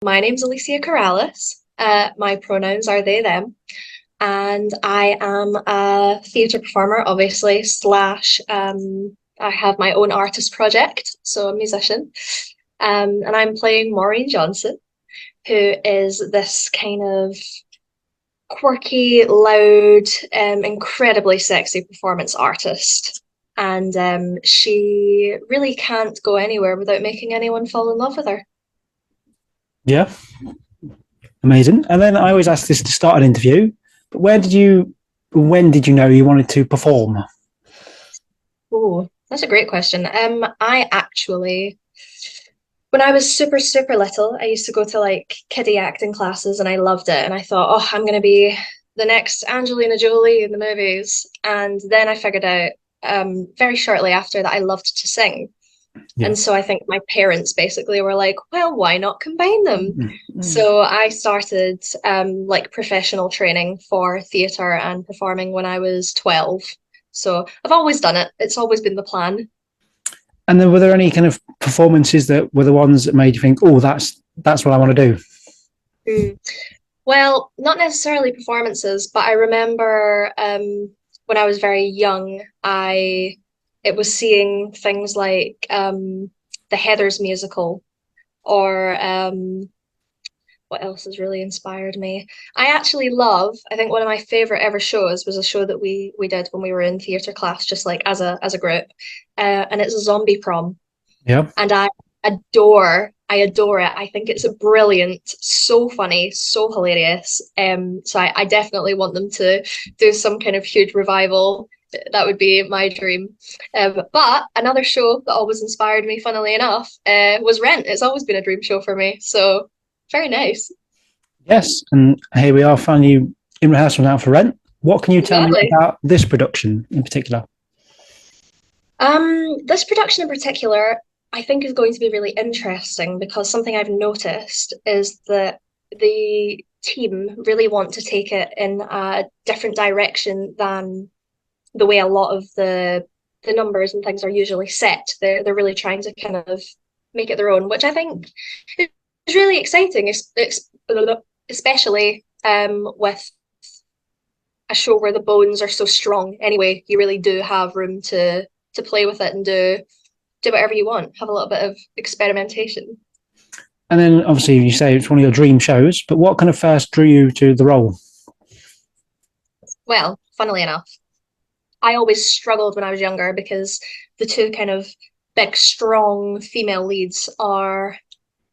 My name's Alicia Corrales. My pronouns are they, them, and I am a theatre performer, obviously, slash, I have my own artist project, so a musician. And I'm playing Maureen Johnson, who is this kind of quirky, loud, incredibly sexy performance artist. And she really can't go anywhere without making anyone fall in love with her. Yeah, amazing. And then I always ask this to start an interview, but when did you know you wanted to perform? Oh, that's a great question. I actually, when I was super, super little, I used to go to like kiddie acting classes and I loved it. And I thought, oh, I'm going to be the next Angelina Jolie in the movies. And then I figured out very shortly after that I loved to sing. Yeah. And so I think my parents basically were like, well, why not combine them? Mm-hmm. So I started like professional training for theatre and performing when I was 12. So I've always done it. It's always been the plan. And then were there any kind of performances that were the ones that made you think, oh, that's what I want to do? Mm. Well, not necessarily performances, but I remember when I was very young, I it was seeing things like the Heathers musical or what else has really inspired me? I actually love, I think one of my favorite ever shows was a show that we did when we were in theater class, just like as a group. And it's a zombie prom. Yeah. And I adore it. I think it's a brilliant, so funny, so hilarious. So I definitely want them to do some kind of huge revival. That would be my dream. But another show that always inspired me, funnily enough, was Rent. It's always been a dream show for me. So very nice. Yes. And here we are finally in rehearsal now for Rent. What can you tell me Exactly. about this production in particular? This production in particular, I think is going to be really interesting because something I've noticed is that the team really want to take it in a different direction than the way a lot of the numbers and things are usually set. They're really trying to kind of make it their own, which I think is really exciting, especially with a show where the bones are so strong. Anyway, you really do have room to play with it and do whatever you want. Have a little bit of experimentation. And then obviously you say it's one of your dream shows, but what kind of first drew you to the role? Well, funnily enough, I always struggled when I was younger because the two kind of big, strong female leads are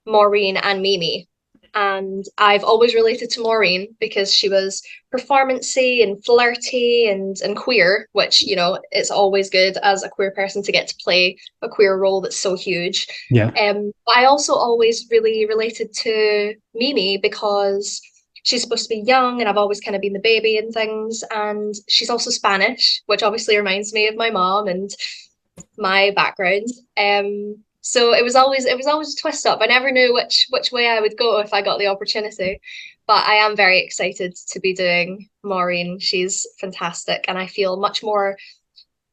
Maureen and Mimi. And I've always related to Maureen because she was performancy and flirty and queer, which, it's always good as a queer person to get to play a queer role that's so huge. Yeah. But I also always really related to Mimi because she's supposed to be young and I've always kind of been the baby and things. And she's also Spanish, which obviously reminds me of my mom and my background. So it was always a twist up. I never knew which way I would go if I got the opportunity. But I am very excited to be doing Maureen. She's fantastic, and I feel much more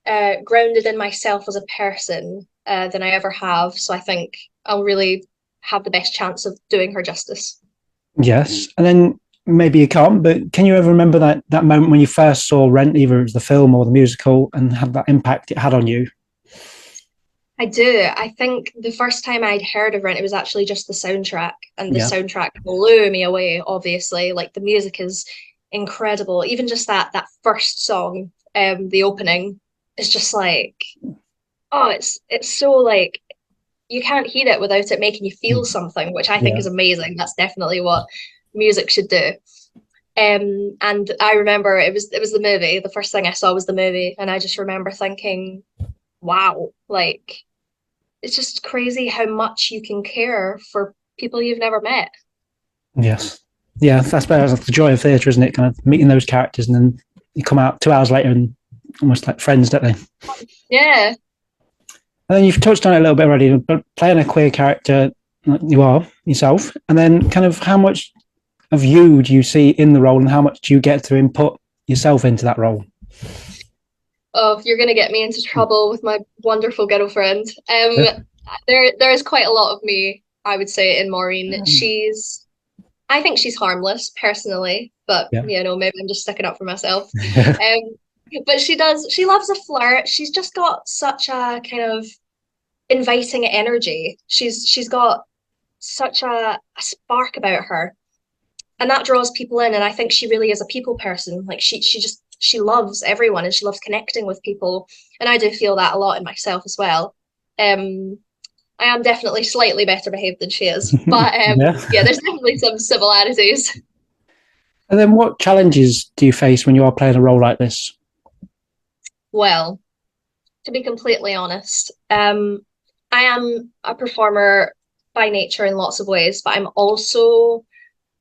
grounded in myself as a person than I ever have. So I think I'll really have the best chance of doing her justice. Yes. And then maybe you can't, but can you ever remember that moment when you first saw Rent, either it was the film or the musical, and had that impact it had on you? I do. I think the first time I'd heard of Rent, it was actually just the soundtrack, and the Yeah. soundtrack blew me away, obviously. Like the music is incredible. Even just that first song, the opening, is just like, oh, it's so like you can't hear it without it making you feel something, which I think Yeah. is amazing. That's definitely what music should do. And I remember it was the movie. The first thing I saw was the movie, and I just remember thinking, wow, like it's just crazy how much you can care for people you've never met. Yes. Yeah, that's better. That's the joy of theatre, isn't it? Kind of meeting those characters, and then you come out 2 hours later and almost like friends, don't they? Yeah. And then you've touched on it a little bit already, but playing a queer character, like you are yourself, and then kind of how much of you do you see in the role, and how much do you get to input yourself into that role? Oh, you're gonna get me into trouble with my wonderful girlfriend. Yeah. There is quite a lot of me I would say, in Maureen. I think she's harmless personally, but Yeah. maybe I'm just sticking up for myself. But she loves a flirt. She's just got such a kind of inviting energy. She's got such a spark about her. And that draws people in. And I think she really is a people person. Like she loves everyone and she loves connecting with people. And I do feel that a lot in myself as well. Um, I am definitely slightly better behaved than she is, but Yeah. yeah, there's definitely some similarities. And then what challenges do you face when you are playing a role like this? Well, to be completely honest, I am a performer by nature in lots of ways, but I'm also,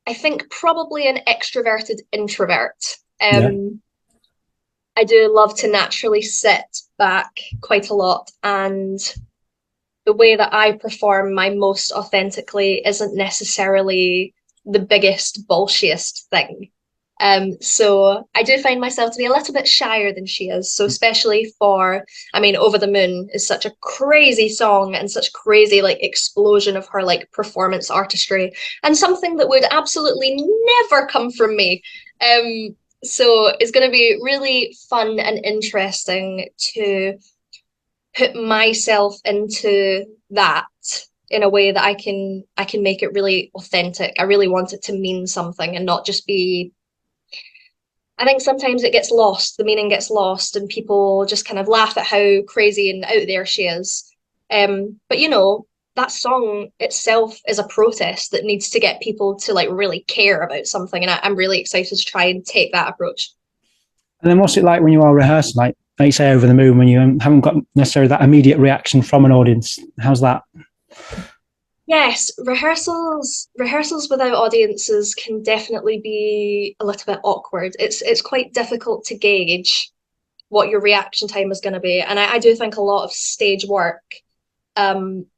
I think, probably an extroverted introvert. Yeah. I do love to naturally sit back quite a lot, and the way that I perform my most authentically isn't necessarily the biggest, bullshiest thing. So I do find myself to be a little bit shyer than she is. So especially for, I mean, Over the Moon is such a crazy song and such crazy like explosion of her like performance artistry and something that would absolutely never come from me. So it's going to be really fun and interesting to put myself into that in a way that I can make it really authentic. I really want it to mean something and not just be. I think sometimes it gets lost, the meaning gets lost, and people just kind of laugh at how crazy and out there she is. But that song itself is a protest that needs to get people to like really care about something, and I'm really excited to try and take that approach. And then what's it like when you are rehearsing, like you say, Over the Moon, when you haven't got necessarily that immediate reaction from an audience? How's that? Yes, rehearsals without audiences can definitely be a little bit awkward. It's quite difficult to gauge what your reaction time is going to be, and I do think a lot of stage work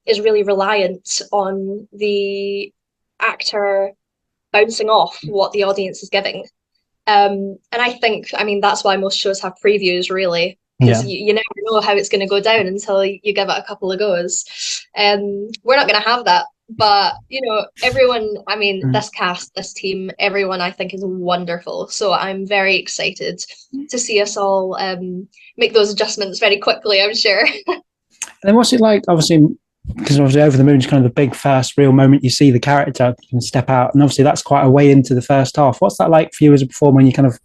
is really reliant on the actor bouncing off what the audience is giving. And I think, I mean, that's why most shows have previews, really, Yeah. because you never know how it's going to go down until you give it a couple of goes. We're not going to have that. But, everyone, I mean, this cast, this team, everyone I think is wonderful. So I'm very excited to see us all make those adjustments very quickly, I'm sure. And then what's it like, obviously, because obviously Over the Moon is kind of the big first real moment you see the character can step out. And obviously that's quite a way into the first half. What's that like for you as a performer when you're kind of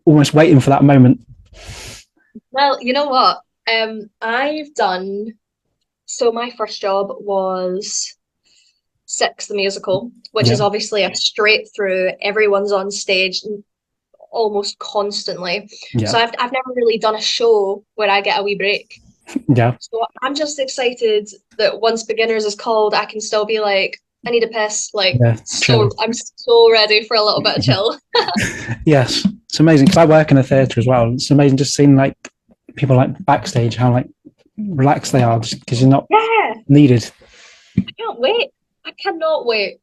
almost waiting for that moment? Well, you know what? I've done, so my first job was Six, the musical, which Yeah. is obviously a straight through, everyone's on stage almost constantly. Yeah. So I've never really done a show where I get a wee break. Yeah. So I'm just excited that once Beginners is called, I can still be like, I need a piss. Like, Yeah, chill. I'm so ready for a little bit of chill. Yes. It's amazing because I work in a theatre as well. It's amazing just seeing like people like backstage, how like relaxed they are just because you're not needed. I can't wait. I cannot wait.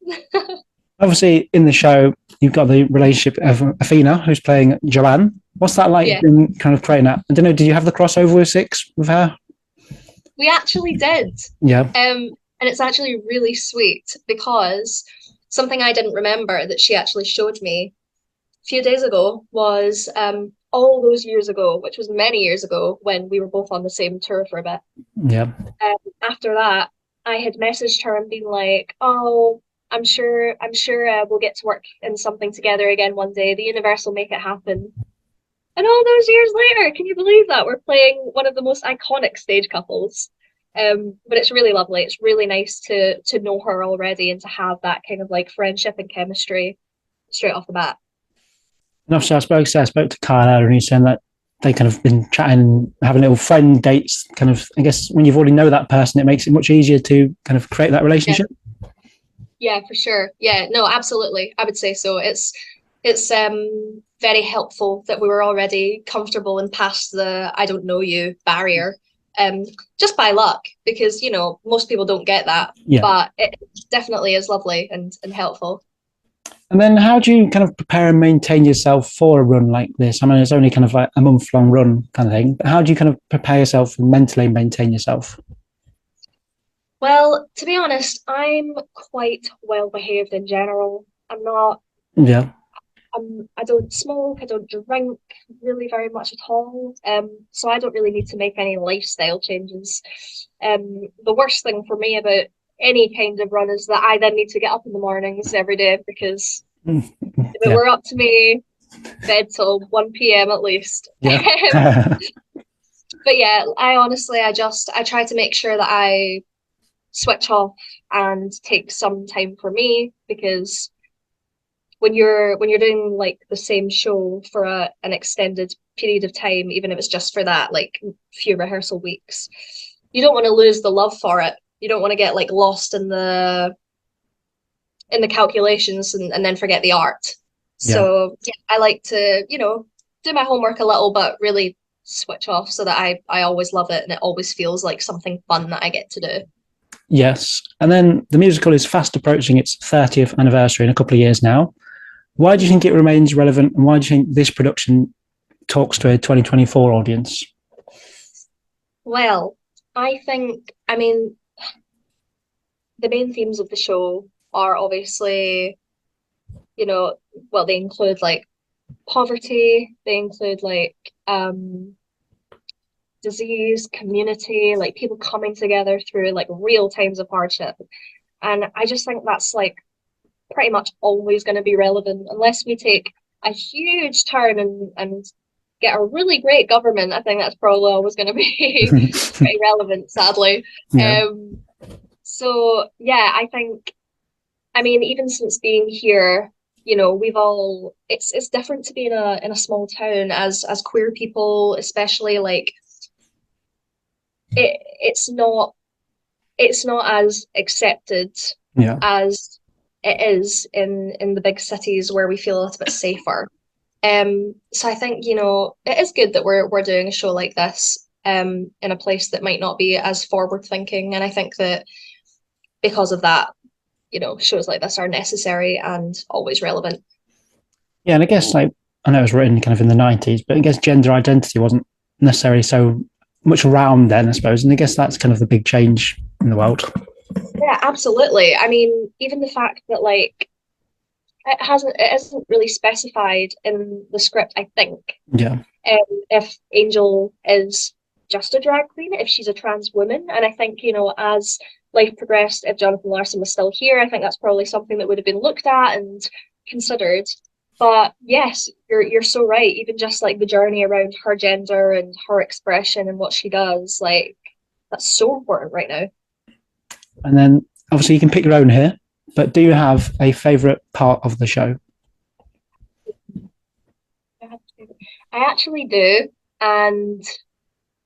Obviously, in the show, you've got the relationship of Athena, who's playing Joanne. What's that like in kind of creating that? I don't know, did you have the crossover with Six with her? We actually did. Yeah. And it's actually really sweet because something I didn't remember that she actually showed me a few days ago was all those years ago, which was many years ago when we were both on the same tour for a bit. Yeah. After that, I had messaged her and been like, "Oh, I'm sure we'll get to work in something together again one day. The universe will make it happen." And all those years later, can you believe that? We're playing one of the most iconic stage couples. But it's really lovely. It's really nice to know her already and to have that kind of like friendship and chemistry straight off the bat. And obviously, I spoke to Kyle earlier and he's saying that they kind of been chatting and having little friend dates. Kind of, I guess, when you've already know that person, it makes it much easier to kind of create that relationship. Yeah, for sure. Yeah, no, absolutely. I would say so. It's very helpful that we were already comfortable and past the I don't know you barrier. Just by luck, because most people don't get that. Yeah. But it definitely is lovely and helpful. And then how do you kind of prepare and maintain yourself for a run like this? I mean, it's only kind of like a month-long run kind of thing, but how do you kind of prepare yourself and mentally maintain yourself? Well, to be honest, I'm quite well behaved in general. I'm not Yeah. I don't smoke, I don't drink really very much at all. So I don't really need to make any lifestyle changes. The worst thing for me about any kind of run is that I then need to get up in the mornings every day because Mm, if it yeah. were up to me, bed till 1 p.m. at least. Yeah. But yeah, I try to make sure that I switch off and take some time for me because when you're doing like the same show for an extended period of time, even if it's just for that like few rehearsal weeks, you don't want to lose the love for it. You don't want to get like lost in the calculations and then forget the art. Yeah. So yeah, I like to, do my homework a little, but really switch off so that I always love it and it always feels like something fun that I get to do. Yes. And then the musical is fast approaching its 30th anniversary in a couple of years now. Why do you think it remains relevant, and why do you think this production talks to a 2024 audience? Well, I mean, the main themes of the show are obviously, you know, well, they include like poverty, they include like disease, community, like people coming together through like real times of hardship. And I just think that's like pretty much always going to be relevant unless we take a huge turn and get a really great government. I think that's probably always going to be pretty relevant, sadly. Yeah. Um, so yeah, I mean, even since being here, we've all it's different to be in a small town as queer people, especially like it's not as accepted Yeah. as it is in the big cities where we feel a little bit safer. So I think, it is good that we're doing a show like this in a place that might not be as forward thinking. And I think that because of that, shows like this are necessary and always relevant. Yeah. And I guess, like, I know it was written kind of in the 90s, but I guess gender identity wasn't necessarily so much around then, I suppose. And I guess that's kind of the big change in the world. Yeah, absolutely. I mean, even the fact that like it isn't really specified in the script, I think. Yeah. If Angel is just a drag queen, if she's a trans woman. And I think, as life progressed, if Jonathan Larson was still here, I think that's probably something that would have been looked at and considered. But yes, you're so right. Even just like the journey around her gender and her expression and what she does, like that's so important right now. And then obviously you can pick your own here, but do you have a favourite part of the show? I actually do, and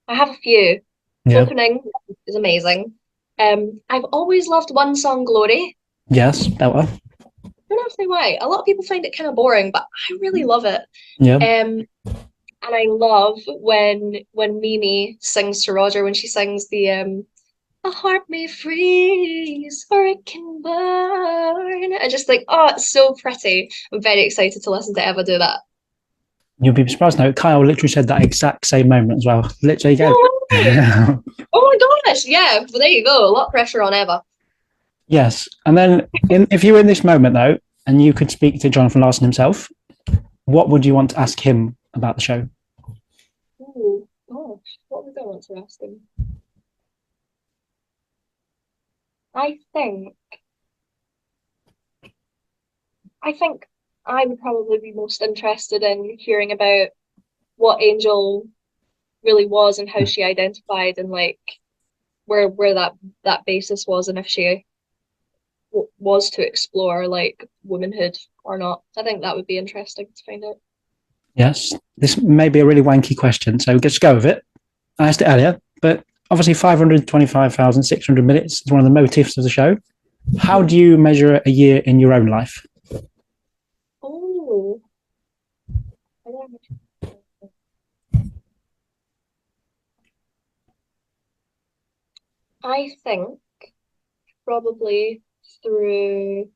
I have a few. Yeah. Opening is amazing. I've always loved One Song Glory. Yes, that one. I don't know if they why. A lot of people find it kind of boring, but I really love it. Yeah. And I love when Mimi sings to Roger when she sings the a heart may freeze or it can burn. I just think, oh, it's so pretty. I'm very excited to listen to Eva do that. You'll be surprised now. Kyle literally said that exact same moment as well. Literally, go. No way. Oh my gosh, yeah. Well, there you go. A lot of pressure on Eva. Yes. And then if you were in this moment, though, and you could speak to Jonathan Larson himself, what would you want to ask him about the show? Oh gosh, what would I want to ask him? I think I think I would probably be most interested in hearing about what Angel really was and how she identified and like where that basis was and if she was to explore like womanhood or not. I think that would be interesting to find out. Yes. This may be a really wanky question, so just go with it. I asked it earlier, but obviously 525,600 minutes is one of the motifs of the show. How do you measure a year in your own life? Oh, I think probably through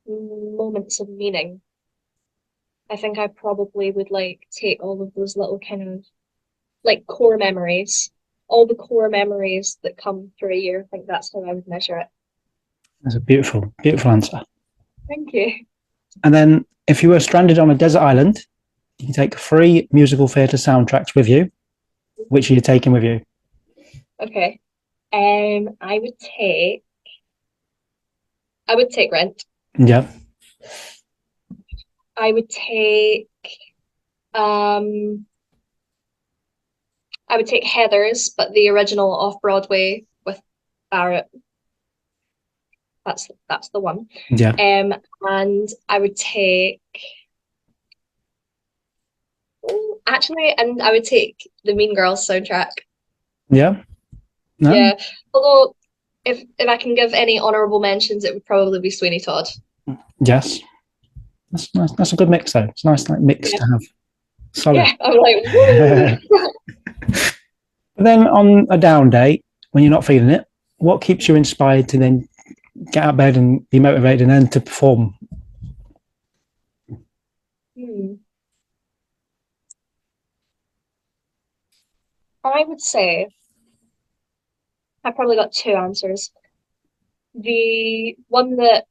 moments of meaning. I think I probably would like take all of those little kind of like core memories all the core memories that come through a year. I think that's how I would measure it. That's a beautiful, beautiful answer. Thank you. And then if you were stranded on a desert island, you can take 3 musical theatre soundtracks with you. Which are you taking with you? Okay. I would take Rent. Yeah. I would take Heathers, but the original off Broadway with Barrett. That's the one. Yeah. And I would take and I would take the Mean Girls soundtrack. Yeah. No? Yeah. Although if I can give any honourable mentions, it would probably be Sweeney Todd. Yes. That's nice. That's a good mix, though. It's a nice mix to have. Solid. Yeah, I'm like, woo! But then on a down day, when you're not feeling it, what keeps you inspired to then get out of bed and be motivated and then to perform? I would say I probably got 2 answers. The one that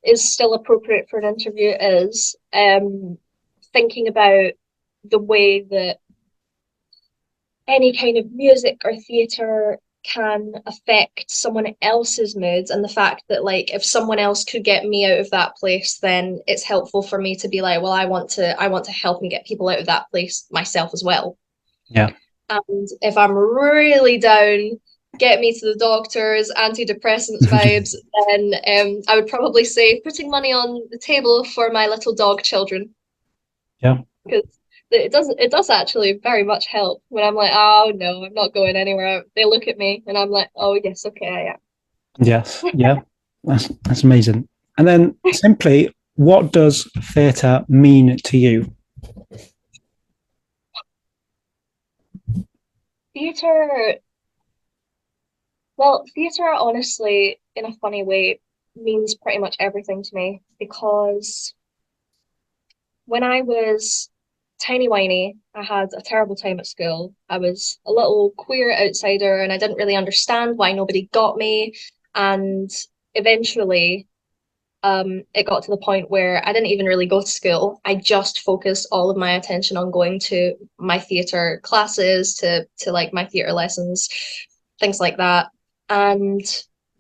is still appropriate for an interview is thinking about the way that any kind of music or theatre can affect someone else's moods, and the fact that like if someone else could get me out of that place, then it's helpful for me to be like, well, I want to help and get people out of that place myself as well. Yeah. And if I'm really down, get me to the doctors, antidepressants vibes, then I would probably say putting money on the table for my little dog children. Yeah. Because it does actually very much help when I'm like, oh no, I'm not going anywhere. They look at me and I'm like, oh yes, okay, I am. Yes. Yeah. That's amazing. And then simply, what does theatre mean to you? Theatre honestly, in a funny way, means pretty much everything to me, because when I was tiny whiny, I had a terrible time at school. I was a little queer outsider and I didn't really understand why nobody got me. And eventually, it got to the point where I didn't even really go to school. I just focused all of my attention on going to my theatre classes, to like my theatre lessons, things like that. And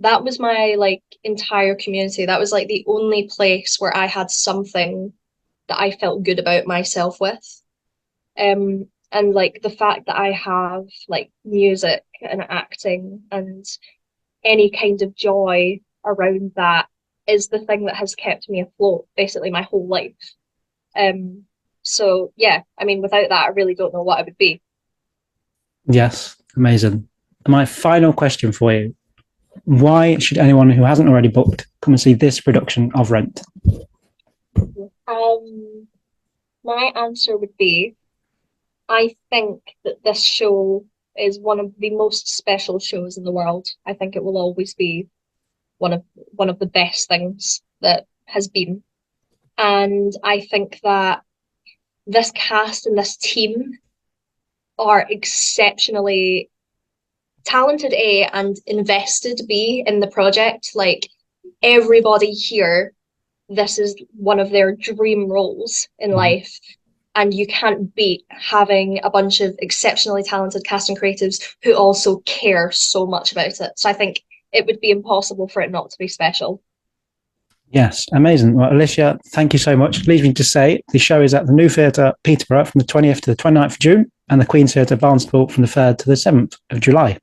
that was my like entire community. That was like the only place where I had something that I felt good about myself with. And like the fact that I have like music and acting and any kind of joy around that is the thing that has kept me afloat basically my whole life. So yeah, I mean, without that, I really don't know what I would be. Yes, amazing. My final question for you: why should anyone who hasn't already booked come and see this production of Rent? My answer would be, I think that this show is one of the most special shows in the world. I think it will always be one of the best things that has been. And I think that this cast and this team are exceptionally talented, A, and invested, B, in the project. Like everybody here, this is one of their dream roles in life. And you can't beat having a bunch of exceptionally talented cast and creatives who also care so much about it. So I think it would be impossible for it not to be special. Yes, amazing. Well, Alicia, thank you so much. Leaves me to say the show is at the New Theatre, Peterborough, from the 20th to the 29th of June, and the Queen's Theatre, Barnstaple, from the 3rd to the 7th of July.